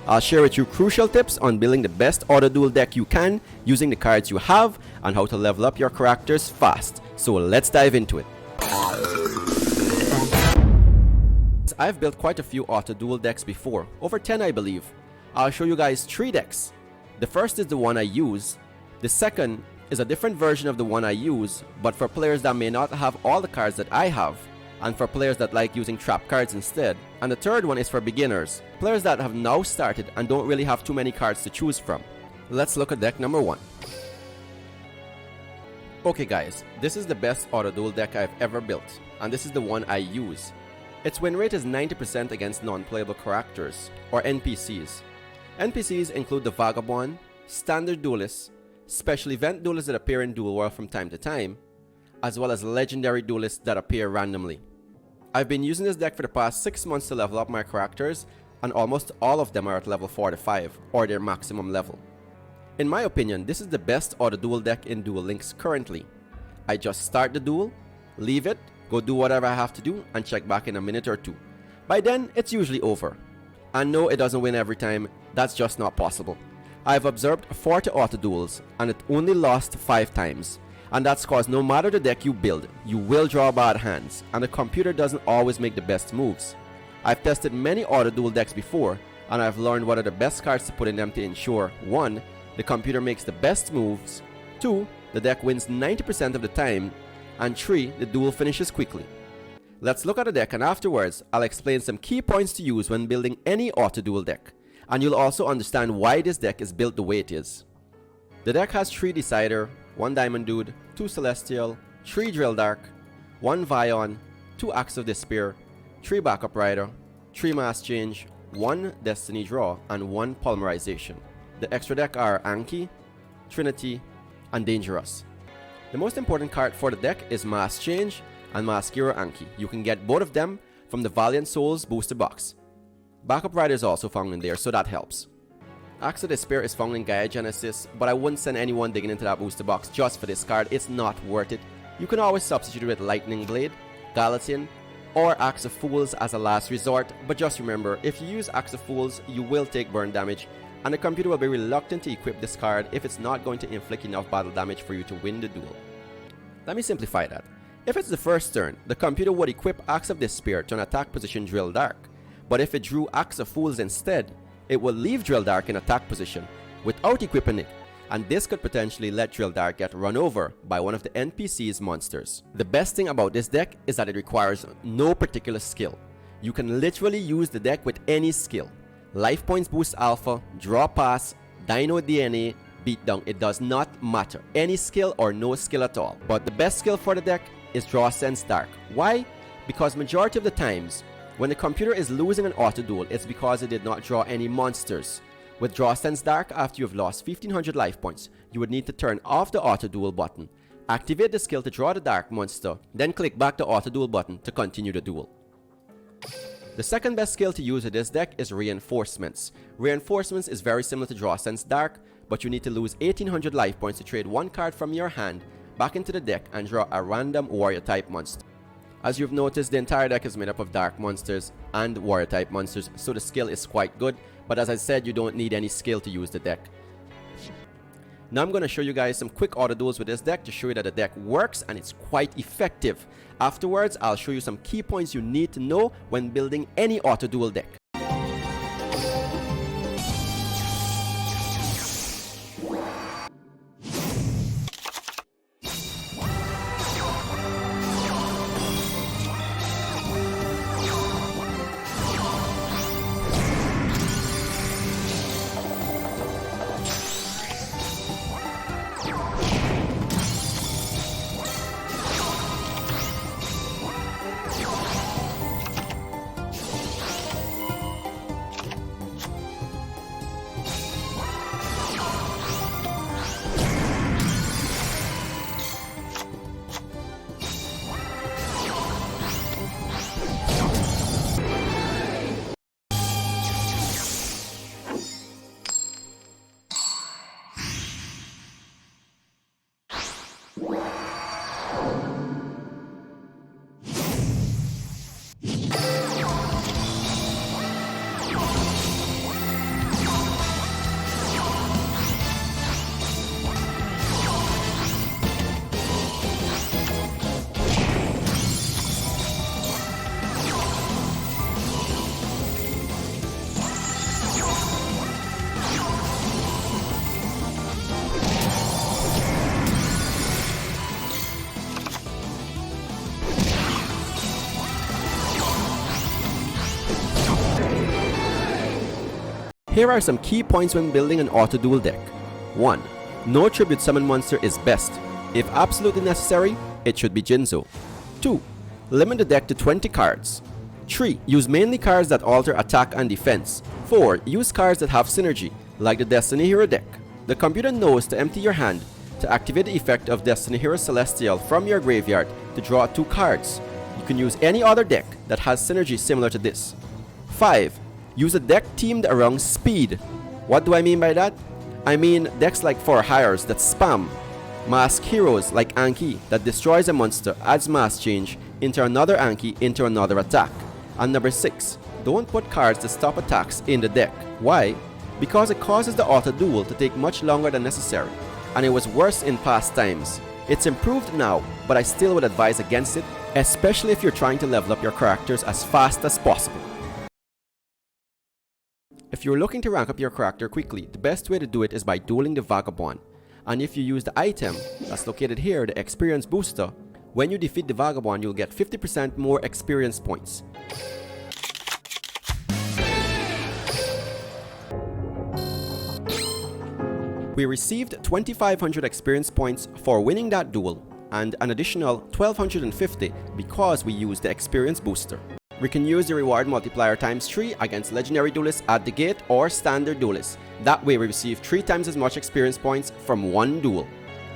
I'll share with you crucial tips on building the best auto duel deck you can using the cards you have and how to level up your characters fast. So let's dive into it. I've built quite a few auto duel decks before, over 10 I believe. I'll show you guys 3 decks. The first is the one I use. The second is a different version of the one I use, but for players that may not have all the cards that I have, and for players that like using trap cards instead. And the third one is for beginners, players that have now started and don't really have too many cards to choose from. Let's look at deck number 1. Okay guys, this is the best auto duel deck I've ever built, and this is the one I use. Its win rate is 90% against non-playable characters, or NPCs. NPCs include the Vagabond, Standard Duelists, Special Event Duelists that appear in Duel World from time to time, as well as Legendary Duelists that appear randomly. I've been using this deck for the past 6 months to level up my characters, and almost all of them are at level 45, or their maximum level. In my opinion, this is the best auto duel deck in Duel Links currently. I just start the duel, leave it, go do whatever I have to do, and check back in a minute or two. By then, it's usually over. And no, it doesn't win every time, that's just not possible. I've observed 40 auto duels, and it only lost 5 times. And that's cause no matter the deck you build, you will draw bad hands, and the computer doesn't always make the best moves. I've tested many auto duel decks before, and I've learned what are the best cards to put in them to ensure 1. The computer makes the best moves, 2. The deck wins 90% of the time, and 3. The duel finishes quickly. Let's look at the deck, and afterwards I'll explain some key points to use when building any auto duel deck, and you'll also understand why this deck is built the way it is. The deck has 3 Decider, 1 Diamond Dude, 2 Celestial, 3 Drill Dark, 1 Vion, 2 Acts of Despair, 3 Backup Rider, 3 Mass Change, 1 Destiny Draw, and 1 Polymerization. The extra deck are Anki, Trinity, and Dangerous. The most important card for the deck is Mass Change and Masquerade Anki. You can get both of them from the Valiant Souls booster box. Backup Rider is also found in there, so that helps. Acts of Despair is found in Gaia Genesis, but I wouldn't send anyone digging into that booster box just for this card. It's not worth it. You can always substitute it with Lightning Blade, Gallatin, or Axe of Fools as a last resort, but just remember, if you use Axe of Fools, you will take burn damage, and the computer will be reluctant to equip this card if it's not going to inflict enough battle damage for you to win the duel. Let me simplify that. If it's the first turn, the computer would equip Axe of Despair to an attack position Drill Dark, but if it drew Axe of Fools instead, it will leave Drill Dark in attack position without equipping it, and this could potentially let Drill Dark get run over by one of the NPC's monsters. The best thing about this deck is that it requires no particular skill. You can literally use the deck with any skill. Life Points Boost Alpha, Draw Pass, Dino DNA, Beatdown, it does not matter. Any skill or no skill at all. But the best skill for the deck is Draw Sense Dark. Why? Because majority of the times, when the computer is losing an auto duel, it's because it did not draw any monsters. With Draw Sense Dark, after you've lost 1500 life points, you would need to turn off the auto duel button, activate the skill to draw the dark monster, then click back the auto duel button to continue the duel. The second best skill to use with this deck is Reinforcements. Reinforcements is very similar to Draw Sense Dark, but you need to lose 1800 life points to trade 1 card from your hand back into the deck and draw a random warrior type monster. As you've noticed, the entire deck is made up of dark monsters and warrior type monsters, so the skill is quite good, but as I said, you don't need any skill to use the deck. Now I'm going to show you guys some quick auto duels with this deck to show you that the deck works and it's quite effective. Afterwards, I'll show you some key points you need to know when building any auto duel deck. Here are some key points when building an auto duel deck. 1. No tribute summon monster is best. If absolutely necessary, it should be Jinzo. 2. Limit the deck to 20 cards. 3. Use mainly cards that alter attack and defense. 4. Use cards that have synergy, like the Destiny Hero deck. The computer knows to empty your hand to activate the effect of Destiny Hero Celestial from your graveyard to draw 2 cards. You can use any other deck that has synergy similar to this. 5. Use a deck themed around speed. What do I mean by that? I mean decks like For Hires that spam. Mask heroes like Anki that destroys a monster, adds mass change into another Anki into another attack. And number 6. Don't put cards that stop attacks in the deck. Why? Because it causes the auto duel to take much longer than necessary, and it was worse in past times. It's improved now, but I still would advise against it, especially if you're trying to level up your characters as fast as possible. If you're looking to rank up your character quickly, the best way to do it is by dueling the Vagabond. And if you use the item that's located here, the experience booster, when you defeat the Vagabond, you'll get 50% more experience points. We received 2,500 experience points for winning that duel, and an additional 1,250 because we used the experience booster. We can use the reward multiplier times 3 against legendary duelists at the gate or standard duelists. That way we receive 3 times as much experience points from one duel.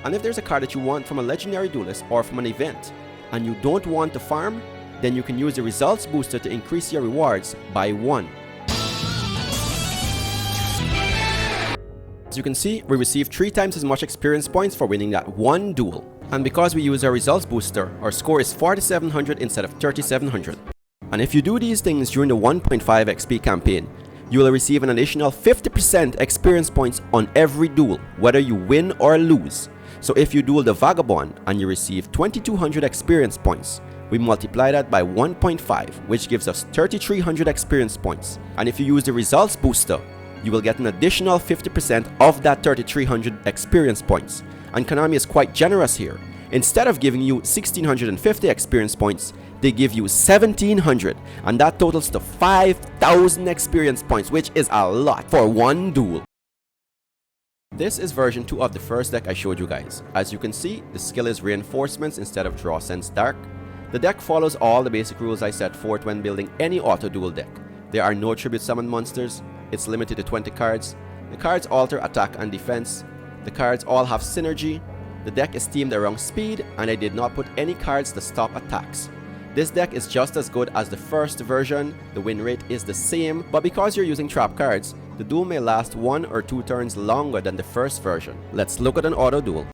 And if there's a card that you want from a legendary duelist or from an event, and you don't want to farm, then you can use the results booster to increase your rewards by 1. As you can see, we received 3 times as much experience points for winning that one duel. And because we use our results booster, our score is 4,700 instead of 3,700. And if you do these things during the 1.5 XP campaign, you will receive an additional 50% experience points on every duel, whether you win or lose. So if you duel the Vagabond and you receive 2,200 experience points, we multiply that by 1.5, which gives us 3,300 experience points. And if you use the results booster, you will get an additional 50% of that 3,300 experience points. And Konami is quite generous here. Instead of giving you 1,650 experience points, they give you 1,700, and that totals to 5,000 experience points, which is a lot for one duel. This is version 2 of the first deck I showed you guys. As you can see, the skill is Reinforcements instead of Draw Sense Dark. The deck follows all the basic rules I set forth when building any auto duel deck. There are no tribute summon monsters, it's limited to 20 cards, the cards alter attack and defense, the cards all have synergy, the deck is themed around speed, and I did not put any cards to stop attacks. This deck is just as good as the first version, the win rate is the same, but because you're using trap cards, the duel may last 1 or 2 turns longer than the first version. Let's look at an auto duel.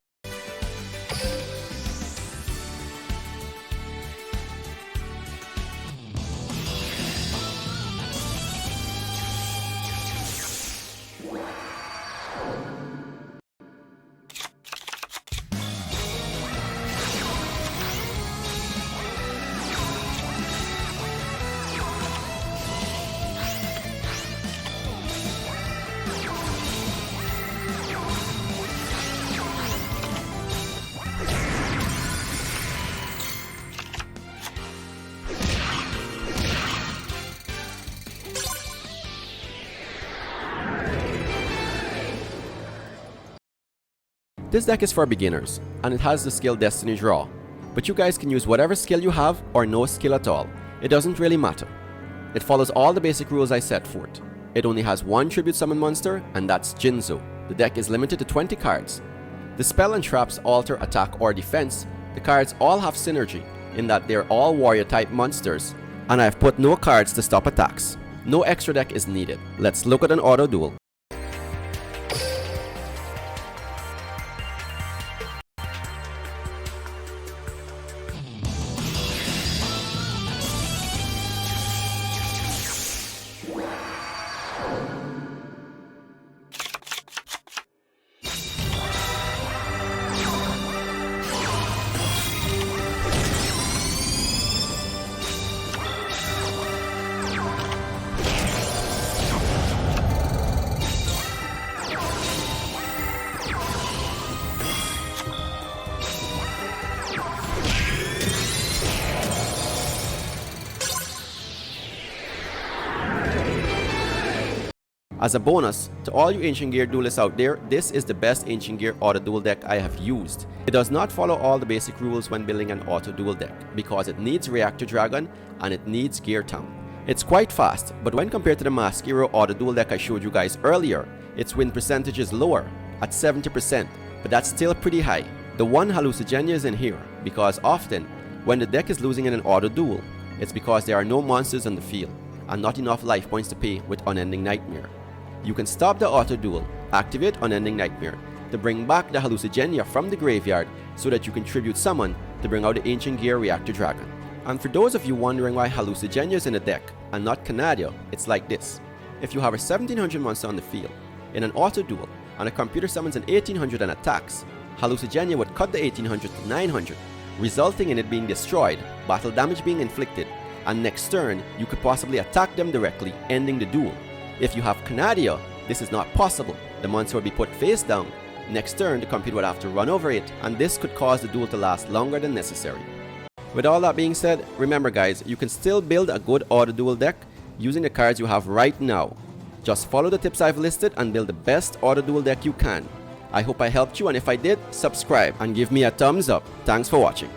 This deck is for beginners, and it has the skill Destiny Draw, but you guys can use whatever skill you have or no skill at all. It doesn't really matter. It follows all the basic rules I set forth. It only has one tribute summon monster, and that's Jinzo. The deck is limited to 20 cards. The spell and traps alter attack or defense. The cards all have synergy, in that they're all warrior type monsters, and I've put no cards to stop attacks. No extra deck is needed. Let's look at an auto duel. As a bonus, to all you Ancient Gear duelists out there, this is the best Ancient Gear auto duel deck I have used. It does not follow all the basic rules when building an auto duel deck, because it needs Reactor Dragon and it needs Gear Town. It's quite fast, but when compared to the Mask Hero auto duel deck I showed you guys earlier, its win percentage is lower, at 70%, but that's still pretty high. The one hallucinogenia is in here, because often, when the deck is losing in an auto duel, it's because there are no monsters on the field, and not enough life points to pay with Unending Nightmare. You can stop the auto duel, activate Unending Nightmare, to bring back the hallucinogenia from the graveyard so that you can tribute summon to bring out the Ancient Gear Reactor Dragon. And for those of you wondering why hallucinogenia is in the deck and not Canadia, it's like this. If you have a 1700 monster on the field, in an auto duel, and a computer summons an 1800 and attacks, hallucinogenia would cut the 1800 to 900, resulting in it being destroyed, battle damage being inflicted, and next turn, you could possibly attack them directly, ending the duel. If you have Canadia, this is not possible. The monster would be put face down. Next turn, the computer would have to run over it, and this could cause the duel to last longer than necessary. With all that being said, remember guys, you can still build a good auto duel deck using the cards you have right now. Just follow the tips I've listed and build the best auto duel deck you can. I hope I helped you, and if I did, subscribe and give me a thumbs up. Thanks for watching.